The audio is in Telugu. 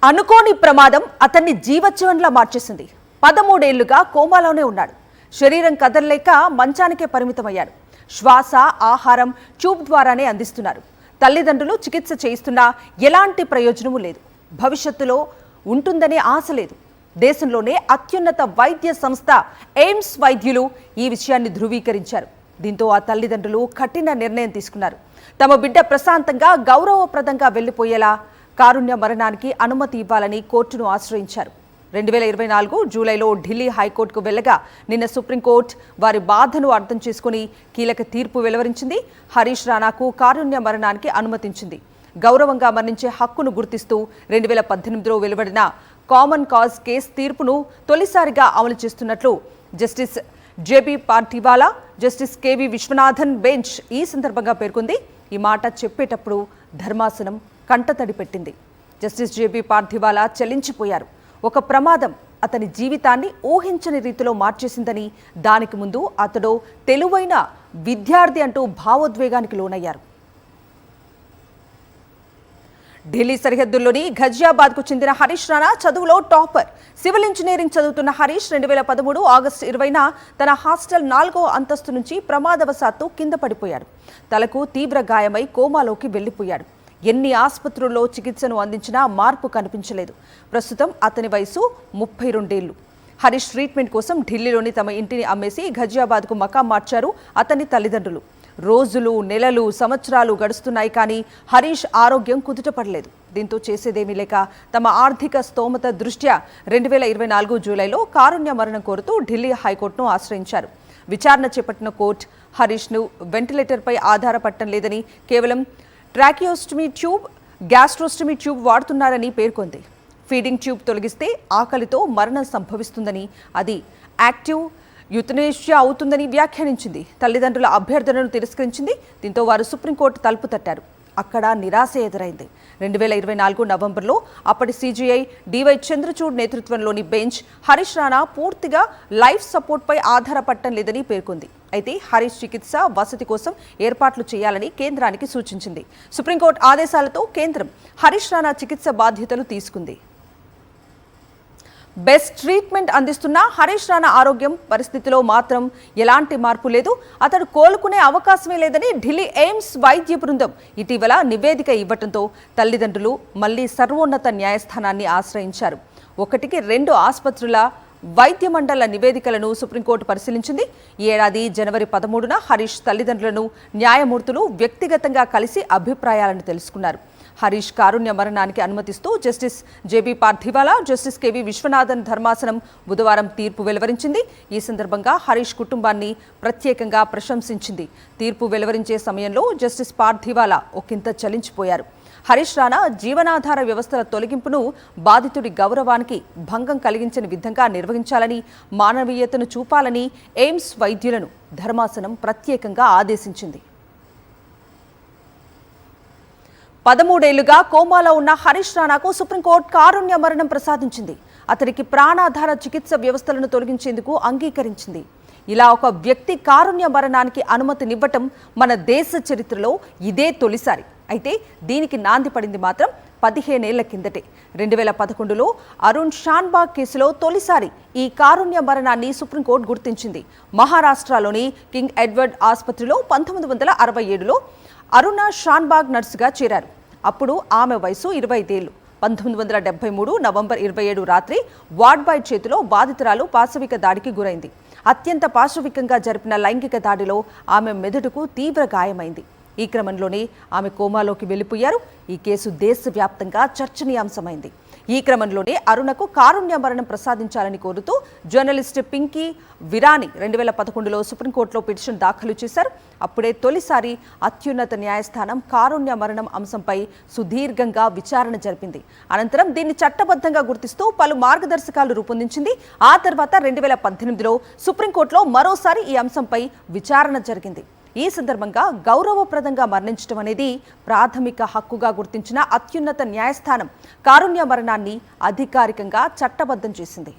అనుకోని ప్రమాదం అతన్ని జీవచ్ఛవంలా మార్చేసింది. 13 ఏళ్లుగా కోమాలోనే ఉన్నాడు. శరీరం కదలలేక మంచానికే పరిమితమయ్యాడు. శ్వాస, ఆహారం ట్యూబ్ ద్వారానే అందిస్తున్నారు. తల్లిదండ్రులు చికిత్స చేయిస్తున్నా ఎలాంటి ప్రయోజనమూ లేదు. భవిష్యత్తులో ఉంటుందనే ఆశ లేదు. దేశంలోనే అత్యున్నత వైద్య సంస్థ ఎయిమ్స్ వైద్యులు ఈ విషయాన్ని ధృవీకరించారు. దీంతో ఆ తల్లిదండ్రులు కఠిన నిర్ణయం తీసుకున్నారు. తమ బిడ్డ ప్రశాంతంగా గౌరవప్రదంగా వెళ్లిపోయేలా కారుణ్య మరణానికి అనుమతి ఇవ్వాలని కోర్టును ఆశ్రయించారు. 2024 జూలైలో ఢిల్లీ హైకోర్టుకు వెళ్లగా నిన్న సుప్రీంకోర్టు వారి బాధను అర్థం చేసుకుని కీలక తీర్పు వెలువరించింది. హరీష్ రాణాకు కారుణ్య మరణానికి అనుమతించింది. గౌరవంగా మరణించే హక్కును గుర్తిస్తూ 2018లో వెలువడిన కామన్ కాజ్ కేసు తీర్పును తొలిసారిగా అమలు చేస్తున్నట్లు justice J B Pardiwala, justice K V Viswanathan bench ఈ సందర్భంగా పేర్కొంది. ఈ మాట చెప్పేటప్పుడు ధర్మాసనం కంటతడి పెట్టింది. జస్టిస్ జేబీ పార్థివాలా చెల్లించిపోయారు. ఒక ప్రమాదం అతని జీవితాన్ని ఊహించని రీతిలో మార్చేసిందని, దానికి ముందు అతడు తెలివైన విద్యార్థి అంటూ భావోద్వేగానికి లోనయ్యారు. ఢిల్లీ సరిహద్దుల్లోని ఘజియాబాద్కు చెందిన హరీష్ రాణా చదువులో టాపర్. సివిల్ ఇంజనీరింగ్ చదువుతున్న హరీష్ 2013 ఆగస్టు 20న తన హాస్టల్ 4వ అంతస్తు నుంచి ప్రమాదవశాత్తు కింద పడిపోయాడు. తలకు తీవ్ర గాయమై కోమాలోకి వెళ్లిపోయాడు. ఎన్ని ఆసుపత్రుల్లో చికిత్సను అందించినా మార్పు కనిపించలేదు. ప్రస్తుతం అతని వయసు 32 ఏళ్లు. హరీష్ ట్రీట్మెంట్ కోసం ఢిల్లీలోని తమ ఇంటిని అమ్మేసి ఘజియాబాద్కు మకాం మార్చారు అతని తల్లిదండ్రులు. రోజులు, నెలలు, సంవత్సరాలు గడుస్తున్నాయి, కానీ హరీష్ ఆరోగ్యం కుదుటపడలేదు. దీంతో చేసేదేమీ లేక తమ ఆర్థిక స్తోమత దృష్ట్యా 2024 జూలైలో కారుణ్య మరణం కోరుతూ ఢిల్లీ హైకోర్టును ఆశ్రయించారు. విచారణ చేపట్టిన కోర్టు హరీష్ను వెంటిలేటర్పై ఆధారపడటం లేదని, కేవలం ట్రాకియోస్టమీ ట్యూబ్, గ్యాస్ట్రోస్టమీ ట్యూబ్ వాడుతున్నారని పేర్కొంది. ఫీడింగ్ ట్యూబ్ తొలగిస్తే ఆకలితో మరణం సంభవిస్తుందని, అది యాక్టివ్ యుతనేషియా అవుతుందని వ్యాఖ్యానించింది. తల్లిదండ్రుల అభ్యర్థనను తిరస్కరించింది. దీంతో వారు సుప్రీంకోర్టు తలుపు తట్టారు. అక్కడ నిరాశ ఎదురైంది. 2024 నవంబర్లో అప్పటి సిజిఐ డివై చంద్రచూడ్ నేతృత్వంలోని బెంచ్ హరీష్ రాణా పూర్తిగా లైఫ్ సపోర్ట్పై ఆధారపడటం లేదని పేర్కొంది. అయితే హరీష్ చికిత్స, వసతి కోసం ఏర్పాట్లు చేయాలని కేంద్రానికి సూచించింది. సుప్రీంకోర్టు ఆదేశాలతో కేంద్రం హరీష్ రాణా చికిత్స బాధ్యతలు తీసుకుంది. బెస్ట్ ట్రీట్మెంట్ అందిస్తున్న హరీష్ రాణా ఆరోగ్యం పరిస్థితిలో మాత్రం ఎలాంటి మార్పు లేదు. అతడు కోలుకునే అవకాశమే లేదని ఢిల్లీ ఎయిమ్స్ వైద్య బృందం ఇటీవల నివేదిక ఇవ్వడంతో తల్లిదండ్రులు మళ్లీ సర్వోన్నత న్యాయస్థానాన్ని ఆశ్రయించారు. 1కి 2 ఆసుపత్రుల వైద్య మండళ్ల నివేదికలను సుప్రీంకోర్టు పరిశీలించింది. ఈ ఏడాది జనవరి 13న హరీష్ తల్లిదండ్రులను న్యాయమూర్తులు వ్యక్తిగతంగా కలిసి అభిప్రాయాలను తెలుసుకున్నారు. హరీష్ కారుణ్య మరణానికి అనుమతిస్తూ justice J B Pardiwala, justice K V Viswanathan ధర్మాసనం బుధవారం తీర్పు వెలువరించింది. ఈ సందర్భంగా హరీష్ కుటుంబాన్ని ప్రత్యేకంగా ప్రశంసించింది. తీర్పు వెలువరించే సమయంలో జస్టిస్ పార్థివాలా ఒకంత చలించిపోయారు. హరీష్ రాణా జీవనాధార వ్యవస్థల తొలగింపును బాధితుడి గౌరవానికి భంగం కలిగించని విధంగా నిర్వహించాలని, మానవీయతను చూపాలని ఎయిమ్స్ వైద్యులను ధర్మాసనం ప్రత్యేకంగా ఆదేశించింది. 13 ఏళ్లుగా కోమాలో ఉన్న హరీష్ రాణాకు సుప్రీంకోర్టు కారుణ్య మరణం ప్రసాదించింది. అతనికి ప్రాణాధార చికిత్స వ్యవస్థలను తొలగించేందుకు అంగీకరించింది. ఇలా ఒక వ్యక్తి కారుణ్య మరణానికి అనుమతినివ్వటం మన దేశ చరిత్రలో ఇదే తొలిసారి. అయితే దీనికి నాంది పడింది మాత్రం 15 ఏళ్ల కిందటే. 2011లో అరుణ్ షాన్బాగ్ కేసులో తొలిసారి ఈ కారుణ్య మరణాన్ని సుప్రీంకోర్టు గుర్తించింది. మహారాష్ట్రలోని కింగ్ ఎడ్వర్డ్ ఆసుపత్రిలో 1967లో అరుణ షాన్బాగ్ నర్సుగా చేరారు. అప్పుడు ఆమె వయసు 25 ఏళ్లు. 1973 నవంబర్ 27 రాత్రి వార్డ్ బాయ్ చేతిలో బాధితురాలు పాశవిక దాడికి గురైంది. అత్యంత పాశవికంగా జరిపిన లైంగిక దాడిలో ఆమె మెదడుకు తీవ్ర గాయమైంది. ఈ క్రమంలోనే ఆమె కోమాలోకి వెళ్లిపోయారు. ఈ కేసు దేశవ్యాప్తంగా చర్చనీయాంశమైంది. ఈ క్రమంలోనే అరుణకు కారుణ్య మరణం ప్రసాదించాలని కోరుతూ జర్నలిస్ట్ పింకీ విరాని 2011లో సుప్రీంకోర్టులో పిటిషన్ దాఖలు చేశారు. అప్పుడే తొలిసారి అత్యున్నత న్యాయస్థానం కారుణ్య మరణం అంశంపై సుదీర్ఘంగా విచారణ జరిపింది. అనంతరం దీన్ని చట్టబద్ధంగా గుర్తిస్తూ పలు మార్గదర్శకాలు రూపొందించింది. ఆ తర్వాత 2018లో సుప్రీంకోర్టులో మరోసారి ఈ అంశంపై విచారణ జరిగింది. ఈ సందర్భంగా గౌరవప్రదంగా మరణించడం అనేది ప్రాథమిక హక్కుగా గుర్తించిన అత్యున్నత న్యాయస్థానం కారుణ్య మరణాన్ని అధికారికంగా చట్టబద్ధం చేసింది.